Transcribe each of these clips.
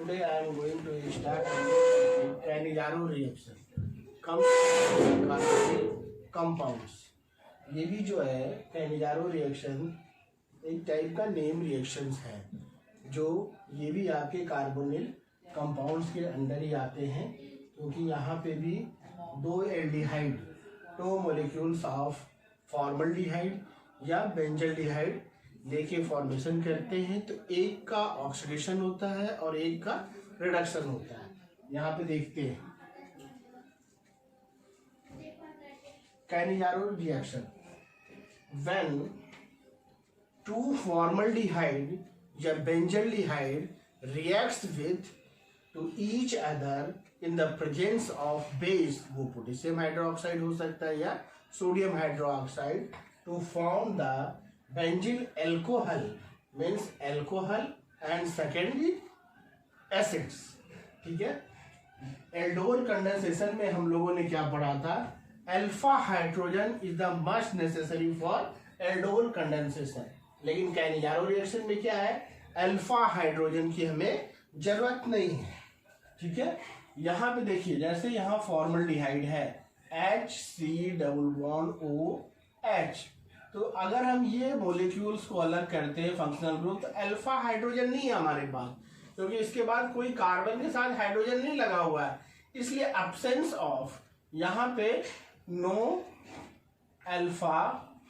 Today I am going to start Cannizzaro reaction. Compounds, ये भी जो है कैनिजारो रिएक्शन एक टाइप का नेम रिएक्शंस है, जो ये भी आपके कार्बोनिल कंपाउंड्स के अंडर ही आते हैं, क्योंकि यहाँ पे भी दो aldehyde, two molecules of formaldehyde या बेंजल्डिहाइड लेके फॉर्मेशन करते हैं, तो एक का ऑक्सीडेशन होता है और एक का रिडक्शन होता है। यहाँ पे देखते हैं Cannizzaro reaction, when two formaldehyde या benzaldehyde reacts with to each other in the presence of base, वो पोटेशियम हाइड्रोक्साइड हो सकता है या sodium hydroxide, to form the benzyl alcohol, means alcohol and secondary acids. ठीक है, एल्डोल कंडेंसेशन में हम लोगों ने क्या पढ़ा था, alpha hydrogen is the must necessary for aldol condensation, लेकिन कैनिजारो रिएक्शन में क्या है, अल्फा हाइड्रोजन की हमें जरूरत नहीं है। ठीक है, यहाँ पे देखिए, जैसे यहाँ फॉर्मल्डिहाइड है HCOOH, तो अगर हम ये मॉलिक्यूल्स को अलग करते हैं फंक्शनल ग्रुप, तो अल्फा हाइड्रोजन नहीं है हमारे पास, क्योंकि इसके बाद कोई कार्बन के साथ हाइड्रोजन नहीं लगा हुआ है, इसलिए एब्सेंस ऑफ, यहाँ पे नो अल्फा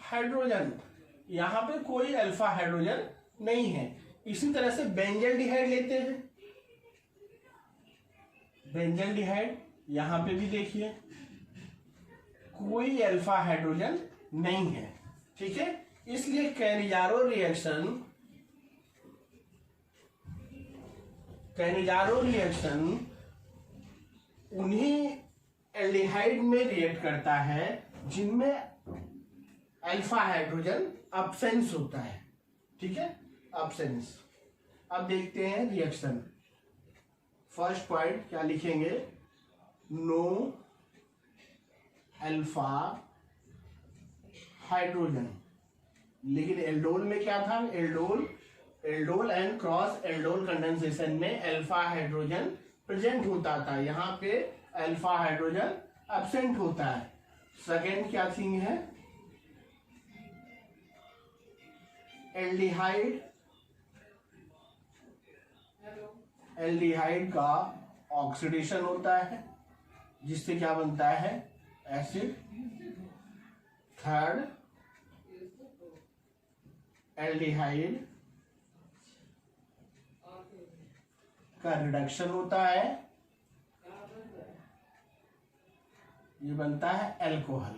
हाइड्रोजन, यहाँ पे कोई अल्फा हाइड्रोजन नहीं है। इसी तरह से बेंजल्डिहाइड लेते हैं, बेंजल्डिहाइड यहाँ पे भी देखिए कोई अल्फा हाइड्रोजन नहीं है। ठीक है, इसलिए कैनिजारो रिएक्शन उन्हीं एल्डिहाइड में रिएक्ट करता है जिनमें अल्फा हाइड्रोजन अब्सेंस होता है। ठीक है, अब्सेंस। अब देखते हैं रिएक्शन। फर्स्ट पॉइंट क्या लिखेंगे, नो अल्फा हाइड्रोजन, लेकिन एल्डोल में क्या था, aldol and cross aldol condensation में अल्फा हाइड्रोजन प्रेजेंट होता था, यहाँ पे अल्फा हाइड्रोजन एब्सेंट होता है। सेकेंड क्या थिंग है, एल्डिहाइड का ऑक्सीडेशन होता है, जिससे क्या बनता है, एसिड। थर्ड, एल्डिहाइड का रिडक्शन होता है, ये बनता है एल्कोहल।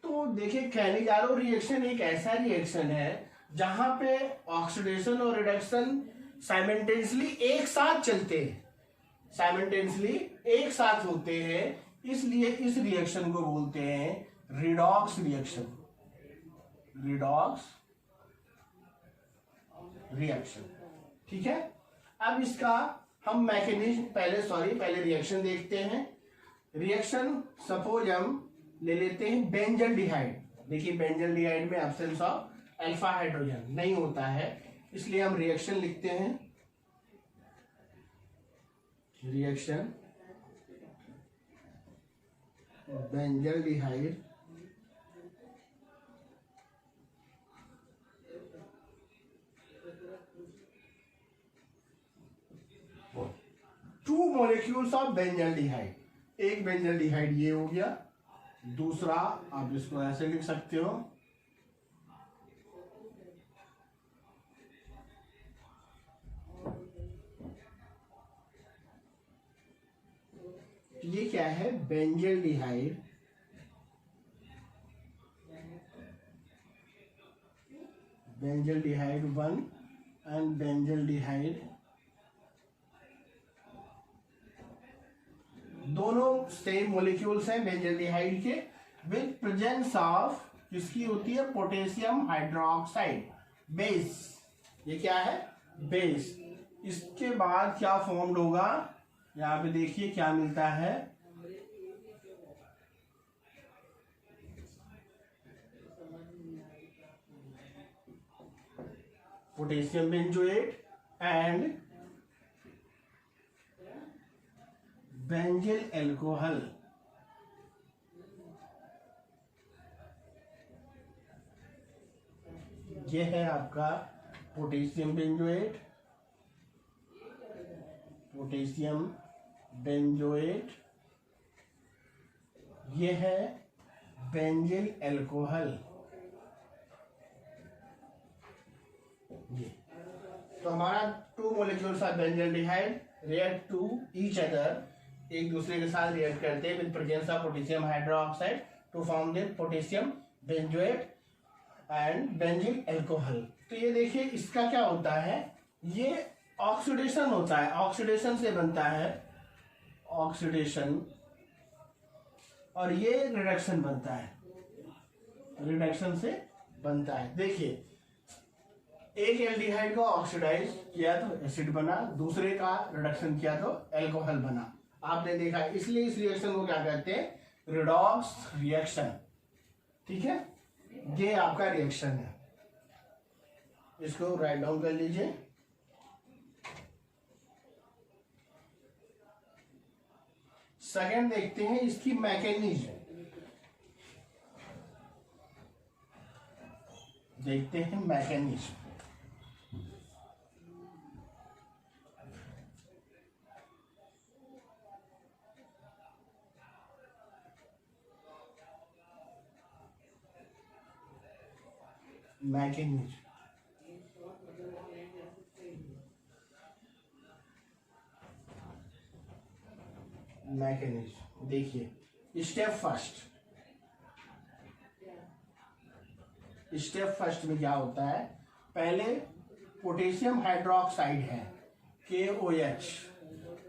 तो देखिए, कैनिजारो रिएक्शन एक ऐसा रिएक्शन है जहां पे ऑक्सीडेशन और रिडक्शन साइमल्टेनियसली एक साथ चलते हैं, साइमल्टेनियसली एक साथ होते हैं, इसलिए इस रिएक्शन को बोलते हैं रिडॉक्स रिएक्शन, ठीक है। अब इसका हम मैकेनिज्म पहले रिएक्शन देखते हैं। रिएक्शन सपोज हम ले लेते हैं बेंजल्डिहाइड। देखिए, बेंजल्डिहाइड में एब्सेंस ऑफ अल्फा हाइड्रोजन नहीं होता है, इसलिए हम रिएक्शन लिखते हैं, reaction benzaldehyde two molecules of benzaldehyde. एक बेंजल्डिहाइड ये हो गया, दूसरा आप इसको ऐसे लिख सकते हो, ये क्या है, बेंजल्डिहाइड बेंजल्डिहाइड 1 एंड बेंजल्डिहाइड, दोनों सेम मॉलिक्यूल्स हैं बेंजल्डिहाइड के, विद प्रेजेंस ऑफ किसकी होती है, पोटेशियम हाइड्रोक्साइड, बेस। ये क्या है, बेस। इसके बाद क्या फॉर्म्ड होगा, यहाँ पे देखिए क्या मिलता है, potassium benzoate and benzyl alcohol. ये है आपका पोटेशियम बेंजोएट, पोटेशियम बेंजोएट, ये है बेंजिल अल्कोहल। ये तो हमारा 2 molecules of benzaldehyde react to each other, एक दूसरे के साथ रिएक्ट करते हैं with presence of potassium hydroxide to form the potassium benzoate and benzyl alcohol. तो ये देखिए इसका क्या होता है, ये ऑक्सीडेशन होता है, ऑक्सीडेशन से बनता है, ऑक्सीडेशन, और ये रिडक्शन बनता है, रिडक्शन से बनता है। देखिए एक एल्डिहाइड को ऑक्सीडाइज किया तो एसिड बना, दूसरे का रिडक्शन किया तो अल्कोहल बना। आपने देखा, इसलिए इस रिएक्शन को क्या कहते हैं, रिडॉक्स रिएक्शन। ठीक है, ये आपका रिएक्शन है, इसको राइट डाउन कर लीजिए। सेकंड देखते हैं इसकी मैकेनिज्म, देखते हैं मैकेनिज्म। मैकेनिज्म मैकेनिज्म देखिए, स्टेप फर्स्ट में क्या होता है, पहले पोटेशियम हाइड्रोक्साइड है KOH,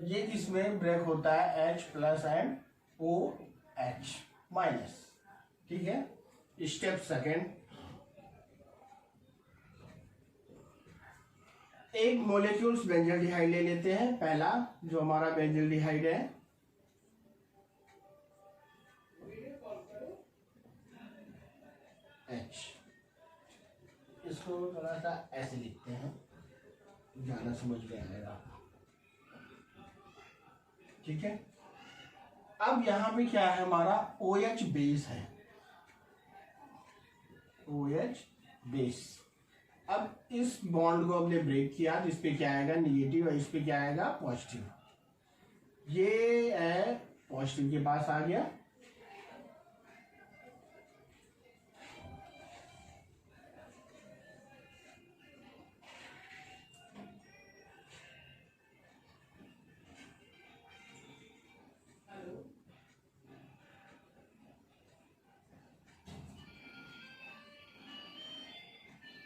ये इसमें ब्रेक होता है H+ एंड OH-। ठीक है, स्टेप सेकेंड, एक मोलेक्यूल्स बेंजल्डिहाइड ले लेते हैं। पहला जो हमारा बेंजल्डिहाइड है, H, इसको थोड़ा सा ऐसे लिखते हैं, ज्यादा समझ में आएगा। ठीक है, अब यहां पे क्या है, हमारा OH बेस है, OH बेस। अब इस बॉन्ड को हमने ब्रेक किया तो इस पे क्या आएगा, निगेटिव, और इस पे क्या आएगा, पॉजिटिव। ये है पॉजिटिव के पास आ गया,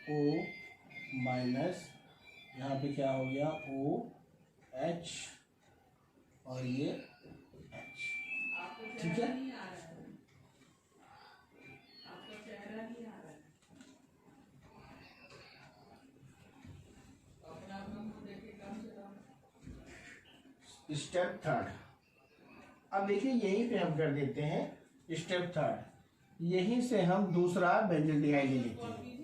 O-, यहाँ पे क्या हो गया, OH, और ये H। ठीक है, स्टेप थर्ड। अब देखिए यहीं पे हम कर देते हैं स्टेप थर्ड, यहीं से हम दूसरा बेंजल्डिहाइड ले लेते हैं।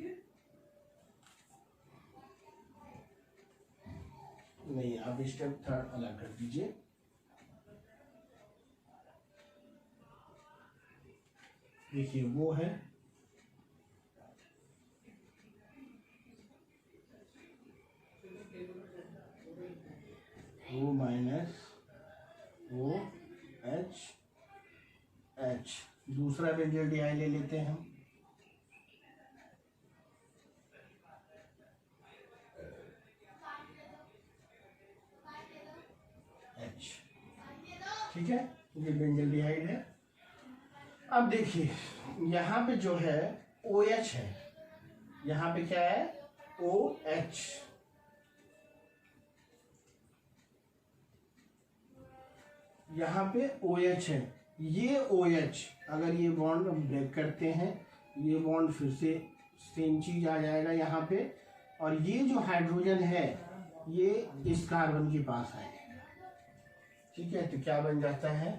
नहीं, आप स्टेप थर्ड अलग कर दीजिए। देखिए वो है O-OH, दूसरा बेंजल्डिहाइड ले लेते हैं हम। ठीक है, ये बेंजल्डिहाइड है। अब देखिए यहाँ पे जो है OH है, यहाँ पे क्या है, OH, यहाँ पे OH है। ये OH अगर ये बॉन्ड हम ब्रेक करते हैं, ये बॉन्ड फिर से सेम चीज आ जाएगा यहाँ पे, और ये जो हाइड्रोजन है ये इस कार्बन के पास आएगा। ठीक है, तो क्या बन जाता है,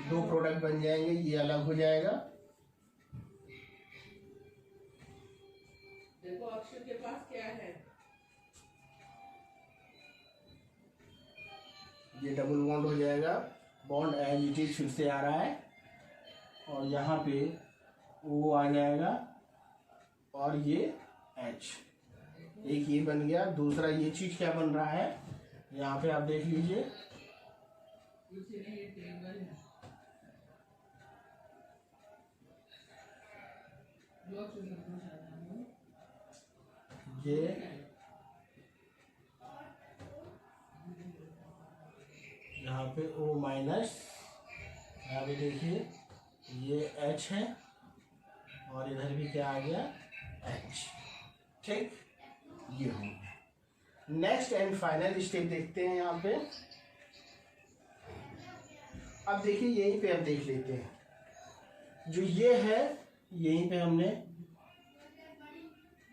2 प्रोडक्ट बन जाएंगे, ये अलग हो जाएगा। ऑक्सीजन के पास क्या है? ये डबल बॉन्ड हो जाएगा, बॉन्ड एज इट इज फिर से आ रहा है, और यहाँ पे O आ जाएगा और ये H, एक ये बन गया। दूसरा ये चीज क्या बन रहा है, यहाँ पे आप देख लीजिए, ये टेबल है ये यहाँ पे O माइनस, यहाँ पे देखिए ये H है और इधर भी क्या आ गया, H। ठीक, ये हो गया। नेक्स्ट एंड फाइनल स्टेप देखते हैं यहाँ पे। अब देखिए यहीं पे अब देख लेते हैं, जो ये है यहीं पे हमने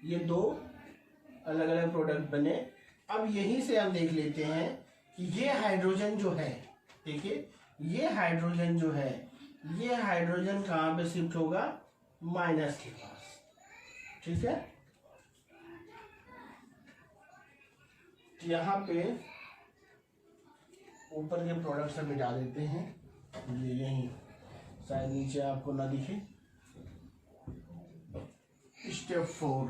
ये दो अलग अलग प्रोडक्ट बने। अब यहीं से हम देख लेते हैं कि ये हाइड्रोजन जो है, देखिए ये हाइड्रोजन जो है, ये हाइड्रोजन कहाँ पे शिफ्ट होगा, माइनस के पास। ठीक है, यहाँ पे ऊपर के प्रोडक्ट्स हम मिटा देते हैं, ये यहीं शायद नीचे आपको ना दिखे। स्टेप 4,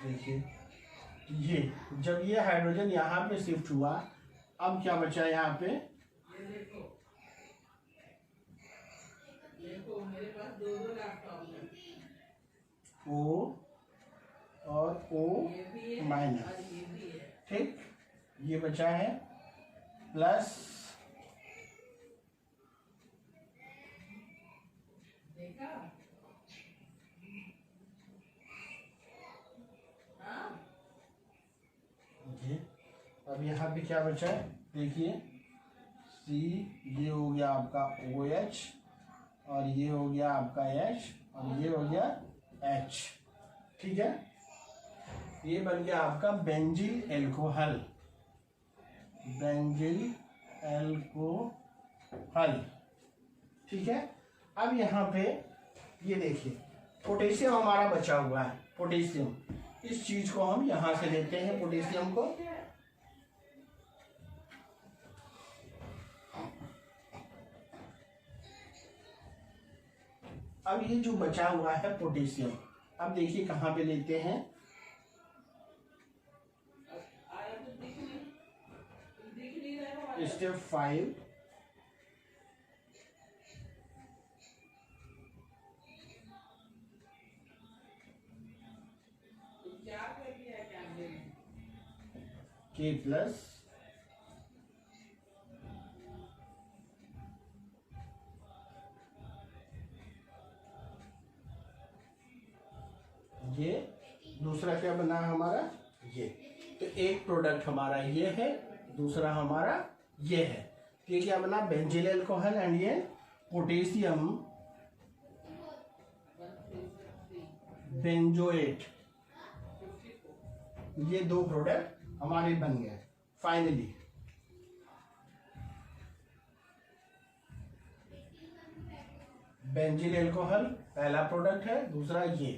देखिए ये जब ये हाइड्रोजन यहाँ पे शिफ्ट हुआ, अब क्या बचा यहाँ पे, देखो मेरे पास दो लैपटॉप है, O और O माइनस। ठीक, ये बचा है प्लस, देखा? अब यहाँ पे क्या बचा है, देखिए C, ये हो गया आपका OH और ये हो गया आपका H और ये हो गया H। ठीक है, ये बन गया आपका बेंजील एल्कोहल, बेंजील एल्कोहल। ठीक है, अब यहाँ पे ये देखिए पोटेशियम हमारा बचा हुआ है, पोटेशियम, इस चीज को हम यहाँ से लेते हैं, पोटेशियम को। अब ये जो बचा हुआ है पोटेशियम, अब देखिए कहाँ पे लेते हैं, स्टेप 5, K प्लस ये दूसरा क्या बना हमारा, ये तो एक प्रोडक्ट हमारा ये है, दूसरा हमारा ये है। ये क्या बना, बेंजील अल्कोहल एंड ये पोटेशियम बेंजोएट, ये दो प्रोडक्ट हमारे बन गए फाइनली। बेंजील अल्कोहल पहला प्रोडक्ट है, दूसरा ये।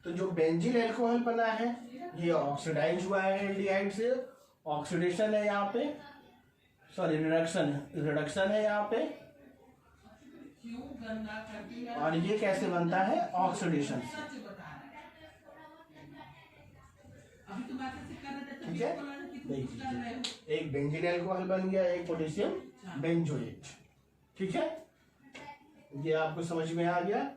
तो जो बेंजील अल्कोहल बना है ये ऑक्सीडाइज हुआ है एल्डिहाइड से, ऑक्सीडेशन है यहाँ पे, सॉरी रिडक्शन है यहाँ पे, और ये कैसे बनता है, ऑक्सीडेशन से। ठीक है, देखिए एक बेंजील अल्कोहल बन गया, एक पोटेशियम बेंजोएट। ठीक है, ये आपको समझ में आ गया।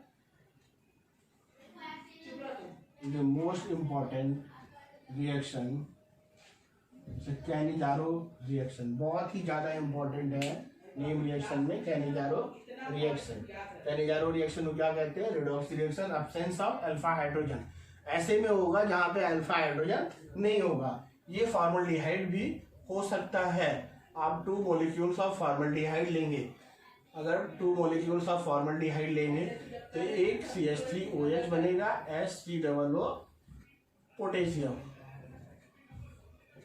The most important reaction Cannizzaro reaction, बहुत ही ज्यादा इंपॉर्टेंट है नेम रिएक्शन में कैनिजारो रिएक्शन। कैनिजारो रिएक्शन को क्या कहते हैं, redox reaction, absence of alpha hydrogen. ऐसे में होगा जहां पे अल्फा हाइड्रोजन नहीं होगा। ये फॉर्मल्डिहाइड भी हो सकता है। आप 2 मॉलिक्यूल्स ऑफ फॉर्मल्डिहाइड लेंगे, अगर 2 मॉलिक्यूल्स ऑफ फॉर्मल्डिहाइड लेंगे तो एक CH3OH बनेगा, H3O पोटेशियम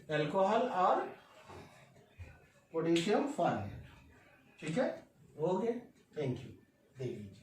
अल्कोहल और पोटेशियम फॉर्मेट। ठीक है, ओके, थैंक यू, देख लीजिए।